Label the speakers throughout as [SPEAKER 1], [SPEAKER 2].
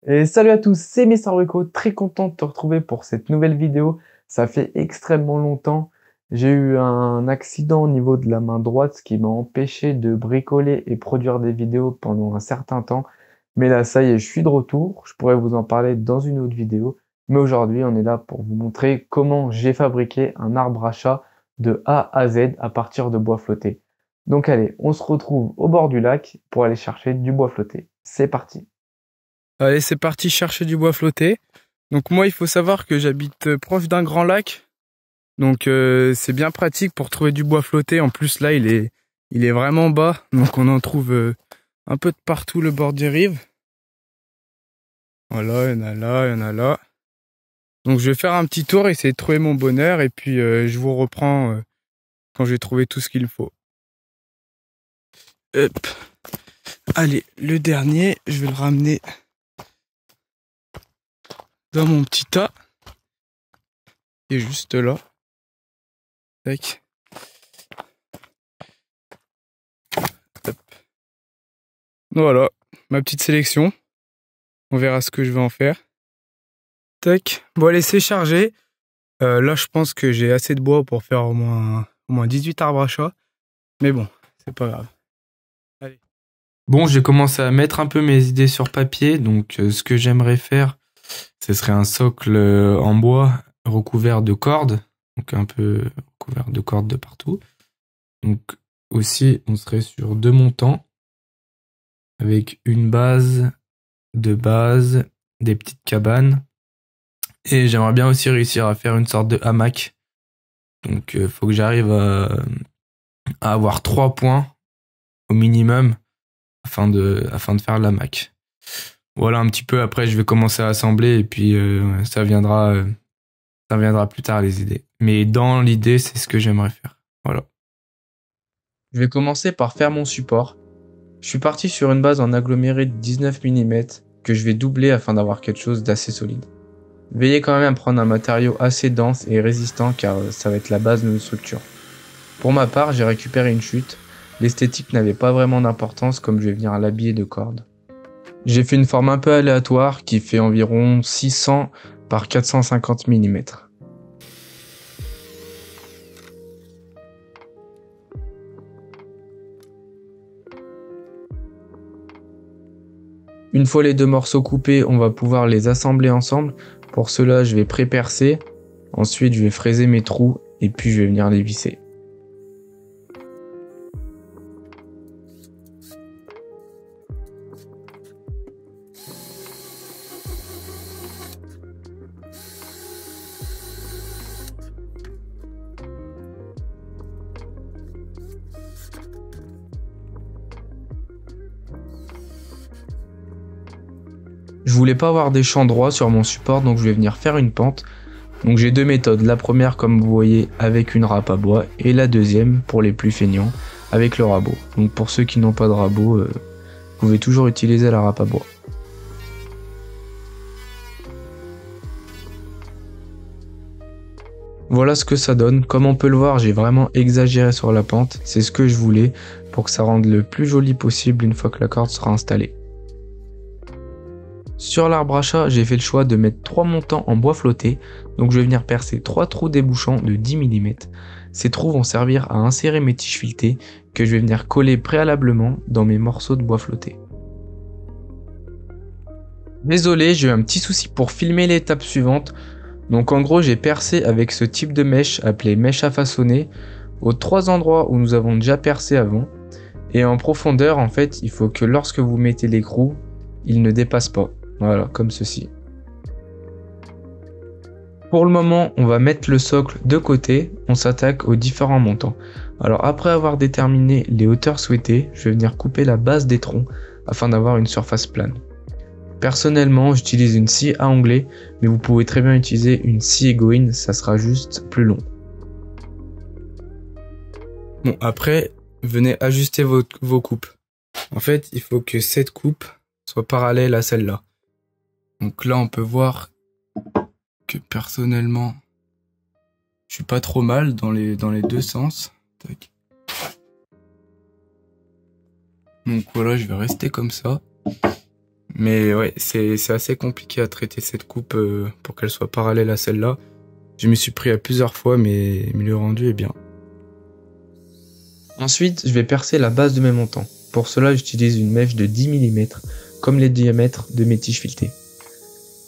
[SPEAKER 1] Et salut à tous, c'est Mister Rico, très content de te retrouver pour cette nouvelle vidéo. Ça fait extrêmement longtemps. J'ai eu un accident au niveau de la main droite, ce qui m'a empêché de bricoler et produire des vidéos pendant un certain temps. Mais là, ça y est, je suis de retour. Je pourrais vous en parler dans une autre vidéo. Mais aujourd'hui, on est là pour vous montrer comment j'ai fabriqué un arbre à chat de A à Z à partir de bois flotté. Donc allez, on se retrouve au bord du lac pour aller chercher du bois flotté. C'est parti!
[SPEAKER 2] Allez, c'est parti chercher du bois flotté. Donc moi, il faut savoir que j'habite proche d'un grand lac. Donc c'est bien pratique pour trouver du bois flotté. En plus là, il est vraiment bas. Donc on en trouve un peu de partout le bord des rives. Voilà, il y en a là, il y en a là. Donc je vais faire un petit tour, essayer de trouver mon bonheur. Et puis je vous reprends quand j'ai trouvé tout ce qu'il faut. Hop. Allez, le dernier, je vais le ramener dans mon petit tas. Et juste là. Tac. Hop. Voilà, ma petite sélection. On verra ce que je vais en faire. Tac. Bon, allez, c'est chargé. Là, je pense que j'ai assez de bois pour faire au moins 18 arbres à chat. Mais bon, c'est pas grave. Allez. Bon, j'ai commencé à mettre un peu mes idées sur papier. Donc, ce que j'aimerais faire, ce serait un socle en bois recouvert de cordes. Donc, un peu recouvert de cordes de partout. Donc, aussi, on serait sur 2 montants. Avec une base, 2 bases, des petites cabanes. Et j'aimerais bien aussi réussir à faire une sorte de hamac. Donc, faut que j'arrive à avoir 3 points au minimum afin de faire l'hamac. Voilà, un petit peu. Après, je vais commencer à assembler et puis ça viendra plus tard, les idées. Mais dans l'idée, c'est ce que j'aimerais faire. Voilà.
[SPEAKER 1] Je vais commencer par faire mon support. Je suis parti sur une base en aggloméré de 19 mm que je vais doubler afin d'avoir quelque chose d'assez solide. Veillez quand même à prendre un matériau assez dense et résistant car ça va être la base de notre structure. Pour ma part, j'ai récupéré une chute. L'esthétique n'avait pas vraiment d'importance comme je vais venir l'habiller de cordes. J'ai fait une forme un peu aléatoire qui fait environ 600 par 450 mm. Une fois les deux morceaux coupés, on va pouvoir les assembler ensemble. Pour cela, je vais pré-percer. Ensuite, je vais fraiser mes trous et puis je vais venir les visser. Je voulais pas avoir des champs droits sur mon support, donc je vais venir faire une pente. Donc j'ai deux méthodes, la première comme vous voyez avec une râpe à bois et la deuxième pour les plus feignants avec le rabot. Donc pour ceux qui n'ont pas de rabot, vous pouvez toujours utiliser la râpe à bois. Voilà ce que ça donne. Comme on peut le voir, j'ai vraiment exagéré sur la pente. C'est ce que je voulais pour que ça rende le plus joli possible une fois que la corde sera installée. Sur l'arbre à chat, j'ai fait le choix de mettre 3 montants en bois flotté, donc je vais venir percer 3 trous débouchants de 10 mm. Ces trous vont servir à insérer mes tiges filetées que je vais venir coller préalablement dans mes morceaux de bois flotté. Désolé, j'ai eu un petit souci pour filmer l'étape suivante, donc en gros j'ai percé avec ce type de mèche appelée mèche à façonner aux 3 endroits où nous avons déjà percé avant, et en profondeur en fait il faut que lorsque vous mettez l'écrou, il ne dépasse pas. Voilà, comme ceci. Pour le moment, on va mettre le socle de côté, on s'attaque aux différents montants. Alors après avoir déterminé les hauteurs souhaitées, je vais venir couper la base des troncs afin d'avoir une surface plane. Personnellement, j'utilise une scie à onglet, mais vous pouvez très bien utiliser une scie Egoin, ça sera juste plus long.
[SPEAKER 2] Bon, après, venez ajuster vos coupes. En fait, il faut que cette coupe soit parallèle à celle-là. Donc là, on peut voir que personnellement, je suis pas trop mal dans les deux sens. Tac. Donc voilà, je vais rester comme ça. Mais ouais, c'est assez compliqué à traiter cette coupe pour qu'elle soit parallèle à celle-là. Je m'y suis pris à plusieurs fois, mais le rendu est bien.
[SPEAKER 1] Ensuite, je vais percer la base de mes montants. Pour cela, j'utilise une mèche de 10 mm, comme les diamètres de mes tiges filetées.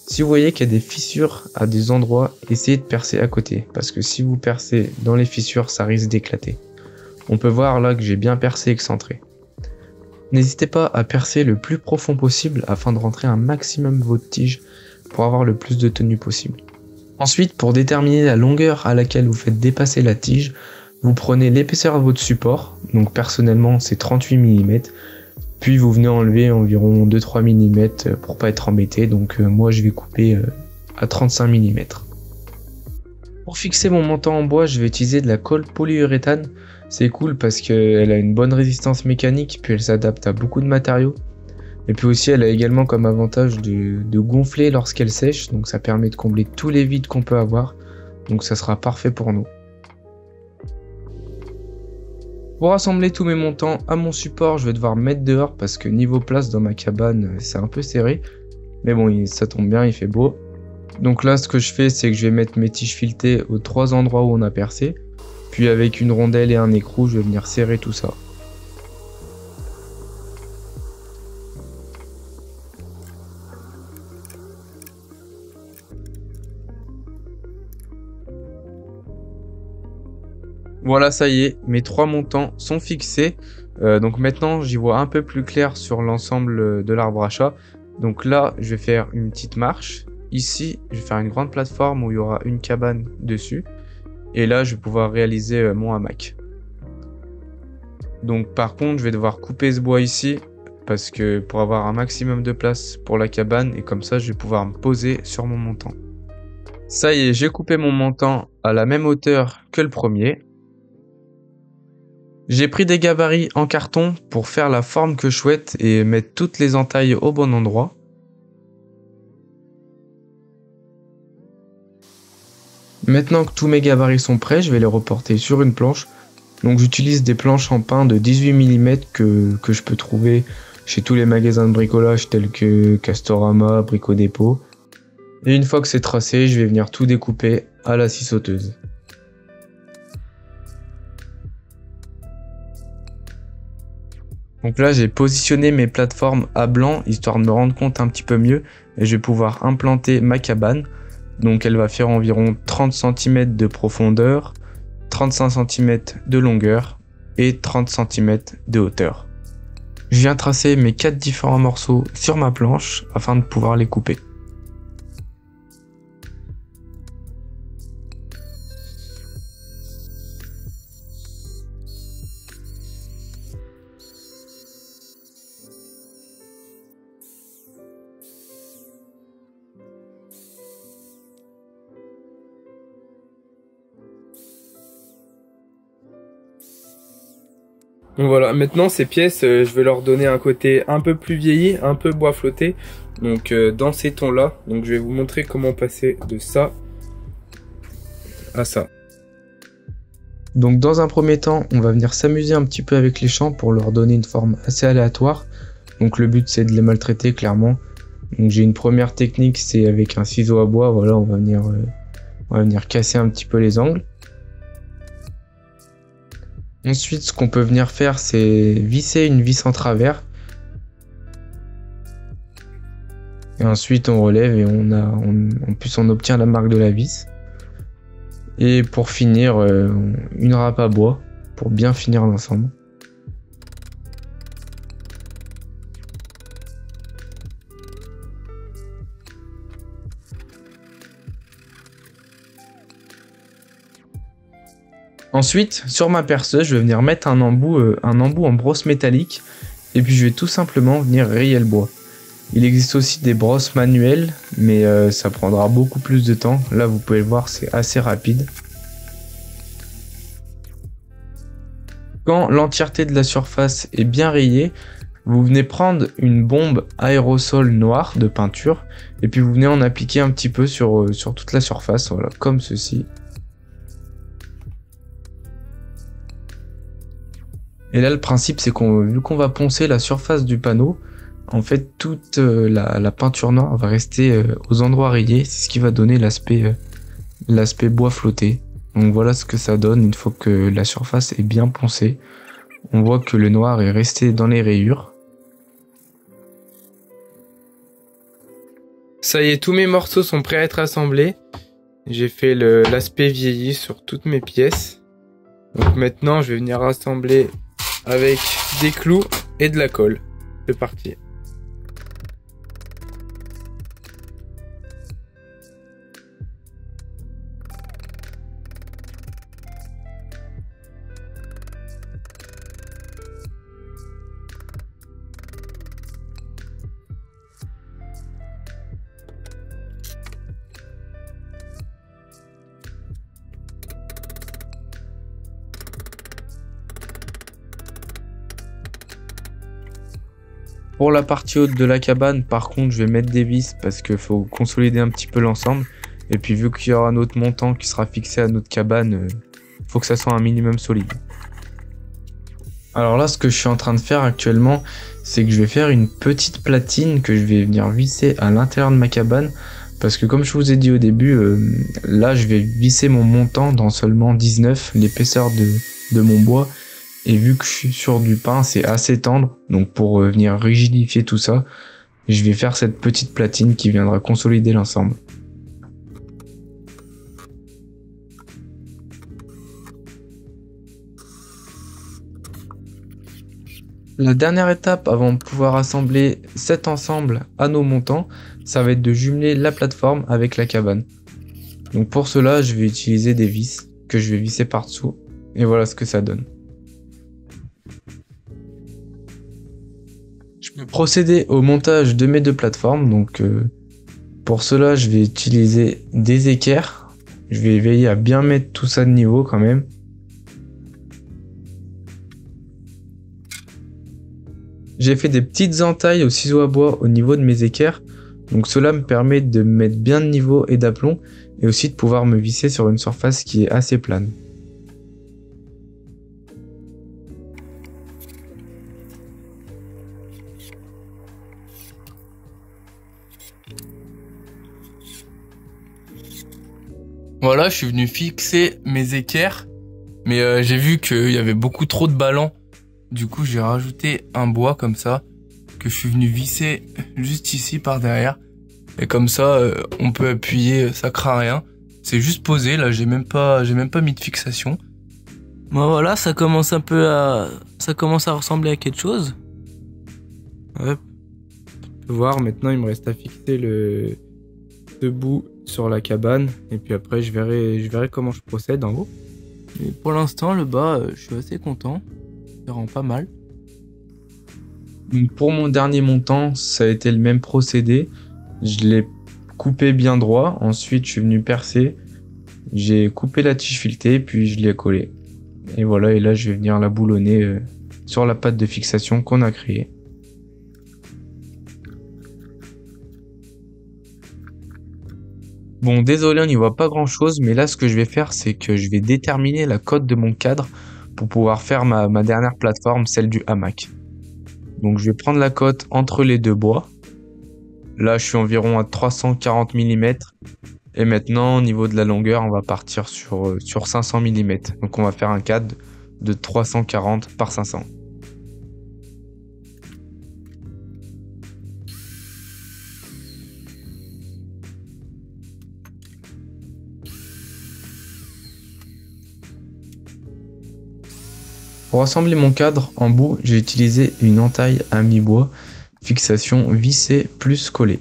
[SPEAKER 1] Si vous voyez qu'il y a des fissures à des endroits, essayez de percer à côté, parce que si vous percez dans les fissures, ça risque d'éclater. On peut voir là que j'ai bien percé excentré. N'hésitez pas à percer le plus profond possible afin de rentrer un maximum votre tige pour avoir le plus de tenue possible. Ensuite, pour déterminer la longueur à laquelle vous faites dépasser la tige, vous prenez l'épaisseur de votre support, donc personnellement c'est 38 mm, puis vous venez enlever environ 2-3 mm pour pas être embêté, donc moi je vais couper à 35 mm. Pour fixer mon montant en bois, je vais utiliser de la colle polyuréthane. C'est cool parce qu'elle a une bonne résistance mécanique, puis elle s'adapte à beaucoup de matériaux. Et puis aussi elle a également comme avantage de gonfler lorsqu'elle sèche, donc ça permet de combler tous les vides qu'on peut avoir, donc ça sera parfait pour nous. Pour assembler tous mes montants à mon support, je vais devoir me mettre dehors parce que niveau place dans ma cabane, c'est un peu serré. Mais bon, ça tombe bien, il fait beau. Donc là, ce que je fais, c'est que je vais mettre mes tiges filetées aux 3 endroits où on a percé. Puis avec une rondelle et un écrou, je vais venir serrer tout ça. Voilà, ça y est, mes 3 montants sont fixés. Donc maintenant, j'y vois un peu plus clair sur l'ensemble de l'arbre à chat. Donc là, je vais faire une petite marche. Ici, je vais faire une grande plateforme où il y aura une cabane dessus. Et là, je vais pouvoir réaliser mon hamac. Donc par contre, je vais devoir couper ce bois ici parce que pour avoir un maximum de place pour la cabane, et comme ça, je vais pouvoir me poser sur mon montant. Ça y est, j'ai coupé mon montant à la même hauteur que le premier. J'ai pris des gabarits en carton pour faire la forme que je souhaite et mettre toutes les entailles au bon endroit. Maintenant que tous mes gabarits sont prêts, je vais les reporter sur une planche. Donc j'utilise des planches en pin de 18 mm que je peux trouver chez tous les magasins de bricolage tels que Castorama, Brico Dépôt. Et une fois que c'est tracé, je vais venir tout découper à la scie sauteuse. Donc là, j'ai positionné mes plateformes à blanc, histoire de me rendre compte un petit peu mieux. Et je vais pouvoir implanter ma cabane. Donc elle va faire environ 30 cm de profondeur, 35 cm de longueur et 30 cm de hauteur. Je viens tracer mes 4 différents morceaux sur ma planche afin de pouvoir les couper.
[SPEAKER 2] Donc voilà, maintenant ces pièces, je vais leur donner un côté un peu plus vieilli, un peu bois flotté. Donc dans ces tons-là, donc je vais vous montrer comment passer de ça à ça.
[SPEAKER 1] Donc dans un premier temps, on va venir s'amuser un petit peu avec les champs pour leur donner une forme assez aléatoire. Donc le but c'est de les maltraiter clairement. Donc j'ai une première technique, c'est avec un ciseau à bois, voilà, on va venir casser un petit peu les angles. Ensuite, ce qu'on peut venir faire, c'est visser une vis en travers. Et ensuite, on relève et en plus on obtient la marque de la vis. Et pour finir, une râpe à bois pour bien finir l'ensemble. Ensuite, sur ma perceuse, je vais venir mettre un embout en brosse métallique et puis je vais tout simplement venir rayer le bois. Il existe aussi des brosses manuelles, mais ça prendra beaucoup plus de temps. Là, vous pouvez le voir, c'est assez rapide. Quand l'entièreté de la surface est bien rayée, vous venez prendre une bombe aérosol noire de peinture et puis vous venez en appliquer un petit peu sur toute la surface, voilà, comme ceci. Et là, le principe, c'est vu qu'on va poncer la surface du panneau, en fait, toute la peinture noire va rester aux endroits rayés. C'est ce qui va donner l'aspect bois flotté. Donc voilà ce que ça donne une fois que la surface est bien poncée. On voit que le noir est resté dans les rayures.
[SPEAKER 2] Ça y est, tous mes morceaux sont prêts à être assemblés. J'ai fait l'aspect vieilli sur toutes mes pièces. Donc maintenant, je vais venir assembler avec des clous et de la colle. C'est parti.
[SPEAKER 1] Pour la partie haute de la cabane, par contre, je vais mettre des vis parce qu'il faut consolider un petit peu l'ensemble. Et puis vu qu'il y aura un autre montant qui sera fixé à notre cabane, faut que ça soit un minimum solide. Alors là, ce que je suis en train de faire actuellement, c'est que je vais faire une petite platine que je vais venir visser à l'intérieur de ma cabane. Parce que comme je vous ai dit au début, là je vais visser mon montant dans seulement 19, l'épaisseur de mon bois. Et vu que je suis sur du pin, c'est assez tendre. Donc pour venir rigidifier tout ça, je vais faire cette petite platine qui viendra consolider l'ensemble. La dernière étape avant de pouvoir assembler cet ensemble à nos montants, ça va être de jumeler la plateforme avec la cabane. Donc pour cela, je vais utiliser des vis que je vais visser par-dessous. Et voilà ce que ça donne. Je peux procéder au montage de mes deux plateformes. Donc pour cela, je vais utiliser des équerres. Je vais veiller à bien mettre tout ça de niveau quand même. J'ai fait des petites entailles au ciseau à bois au niveau de mes équerres. Donc cela me permet de mettre bien de niveau et d'aplomb. Et aussi de pouvoir me visser sur une surface qui est assez plane.
[SPEAKER 2] Voilà, je suis venu fixer mes équerres, mais j'ai vu qu'il y avait beaucoup trop de ballons. Du coup, j'ai rajouté un bois comme ça, que je suis venu visser juste ici par derrière. Et comme ça, on peut appuyer, ça craint rien. C'est juste posé, là, j'ai même pas mis de fixation.
[SPEAKER 3] Bon voilà, ça commence à ressembler à quelque chose.
[SPEAKER 2] Hop. Tu peux voir, maintenant il me reste à fixer le debout sur la cabane. Et puis après, je verrai comment je procède en haut.
[SPEAKER 3] Mais pour l'instant, le bas, je suis assez content. Ça rend pas mal.
[SPEAKER 1] Donc pour mon dernier montant, ça a été le même procédé. Je l'ai coupé bien droit. Ensuite, je suis venu percer. J'ai coupé la tige filetée, puis je l'ai collé. Et voilà, et là, je vais venir la boulonner sur la patte de fixation qu'on a créée. Bon, désolé, on n'y voit pas grand chose, mais là, ce que je vais faire, c'est que je vais déterminer la cote de mon cadre pour pouvoir faire ma dernière plateforme, celle du hamac. Donc, je vais prendre la cote entre les deux bois. Là, je suis environ à 340 mm. Et maintenant, au niveau de la longueur, on va partir sur 500 mm. Donc, on va faire un cadre de 340 par 500. Pour assembler mon cadre, en bout, j'ai utilisé une entaille à mi-bois, fixation vissée plus collée.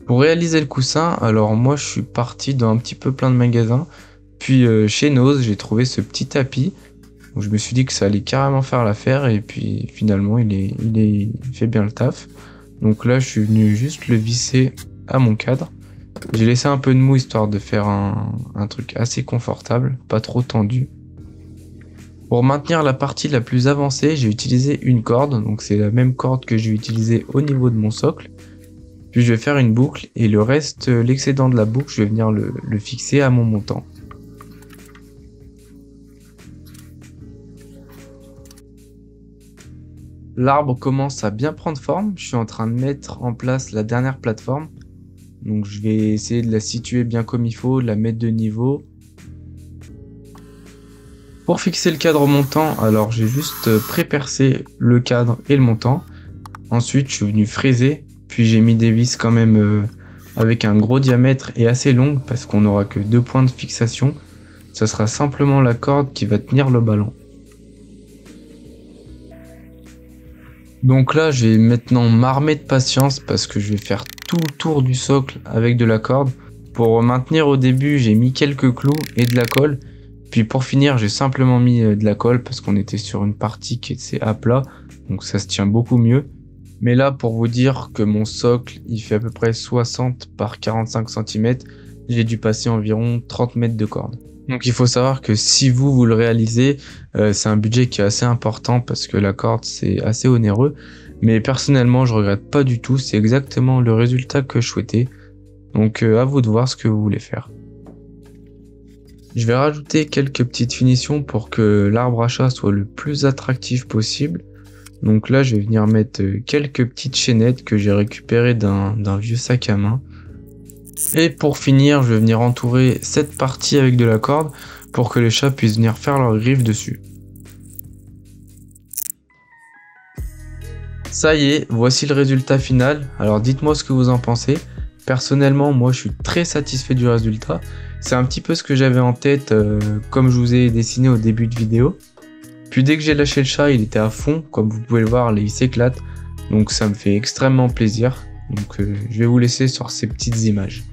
[SPEAKER 1] Pour réaliser le coussin, alors moi je suis parti dans un petit peu plein de magasins, puis chez Noz j'ai trouvé ce petit tapis. Donc je me suis dit que ça allait carrément faire l'affaire et puis finalement il fait bien le taf. Donc là je suis venu juste le visser à mon cadre. J'ai laissé un peu de mou histoire de faire un truc assez confortable, pas trop tendu. Pour maintenir la partie la plus avancée, j'ai utilisé une corde, donc c'est la même corde que j'ai utilisée au niveau de mon socle. Puis je vais faire une boucle et le reste, l'excédent de la boucle, je vais venir le fixer à mon montant. L'arbre commence à bien prendre forme. Je suis en train de mettre en place la dernière plateforme. Donc je vais essayer de la situer bien comme il faut, de la mettre de niveau. Pour fixer le cadre montant, alors j'ai juste pré-percé le cadre et le montant. Ensuite je suis venu fraiser, puis j'ai mis des vis quand même avec un gros diamètre et assez longue parce qu'on n'aura que 2 points de fixation. Ce sera simplement la corde qui va tenir le ballon. Donc là je vais maintenant m'armer de patience parce que je vais faire tout le tour du socle avec de la corde. Pour maintenir au début j'ai mis quelques clous et de la colle. Puis pour finir j'ai simplement mis de la colle parce qu'on était sur une partie qui était à plat. Donc ça se tient beaucoup mieux. Mais là pour vous dire que mon socle il fait à peu près 60 par 45 cm. J'ai dû passer environ 30 mètres de corde. Donc il faut savoir que si vous le réalisez, c'est un budget qui est assez important parce que la corde c'est assez onéreux. Mais personnellement je regrette pas du tout, c'est exactement le résultat que je souhaitais. Donc à vous de voir ce que vous voulez faire. Je vais rajouter quelques petites finitions pour que l'arbre à chat soit le plus attractif possible. Donc là je vais venir mettre quelques petites chaînettes que j'ai récupérées d'un vieux sac à main. Et pour finir, je vais venir entourer cette partie avec de la corde pour que les chats puissent venir faire leurs griffes dessus. Ça y est, voici le résultat final. Alors dites-moi ce que vous en pensez. Personnellement, moi je suis très satisfait du résultat. C'est un petit peu ce que j'avais en tête comme je vous ai dessiné au début de vidéo. Puis dès que j'ai lâché le chat, il était à fond. Comme vous pouvez le voir, là, il s'éclate. Donc ça me fait extrêmement plaisir. Donc je vais vous laisser sur ces petites images.